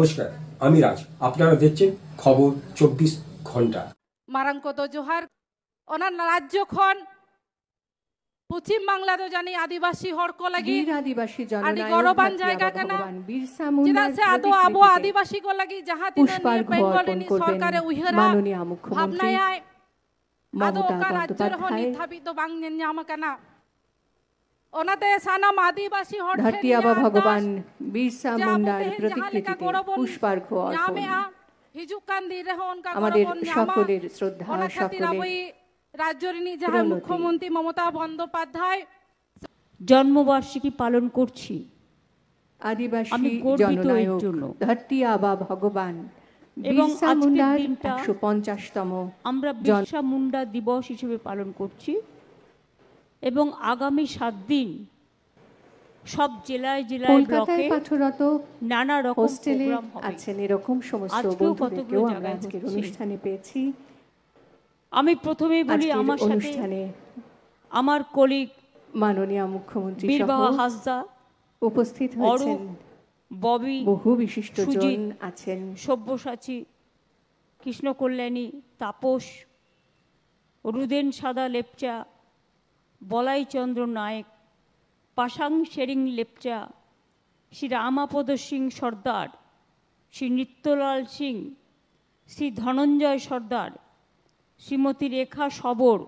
নমস্কার, আমি রাজ। আপনারা দেখছেন খবর 24 ঘন্টা। মারাং কত জোহার ওনার রাজ্য খন পশ্চিম বাংলা তো জানি আদিবাসী হড় কো লাগি আদিবাসী আদি গৌরবান জায়গা কানা চিনা সে আদো আবো আদিবাসী কো লাগি যাহা তিন বেঙ্গল নি সরকারে উইহরা মাননীয় মুখ্যমন্ত্রী ভাবনায় আদো মমতা কা রাজ্যের হনি থাবি তো বাং নিয়াম কানা ওনাতে সানাম আদিবাসী হড় ধরতি আবা ভগবান বিরসা মুন্ডার প্রতিকৃতিতে পুষ্পার্ঘ্য অর্পণ। হিজুক কান দি রে হন কা আমাদের সকলের শ্রদ্ধা, সকলের রাজ্যরিনী যাহা মুখ্যমন্ত্রী মমতা বন্দ্যোপাধ্যায় জন্মবার্ষিকী পালন করছি। আদিবাসী জননায়ক ধরতি আবা ভগবান এবং বিরসা আজকের মুন্ডার দিনটা 150তম আমরা বিরসা মুন্ডা দিবস হিসেবে পালন করছি এবং আগামী 7 দিন সব জেলায় জেলায় ব্লকে পাঠরত নানা রকম হোস্টেলে প্রোগ্রাম হবে। আছেন এরকম সমস্ত বন্ধুদেরকেও আমরা আজকের অনুষ্ঠানে পেয়েছি। আমি প্রথমেই বলি আমার সাথে অনুষ্ঠানে আমার কলিগ মাননীয় মুখ্যমন্ত্রী বীরবাহা হাসদা উপস্থিত হয়েছেন, ববি, বহু বিশিষ্টজন আছেন, সব্যসাচী, কৃষ্ণ কল্যাণী, তাপস, রুদেন সাদা লেপচা, বলাই চন্দ্র নায়েক, পাশাং শেরিং লেপচা, শ্রী রামাপদ সিং সর্দার, শ্রী নিত্যলাল সিং, শ্রী ধনঞ্জয় সর্দার, শ্রীমতী রেখা সবর,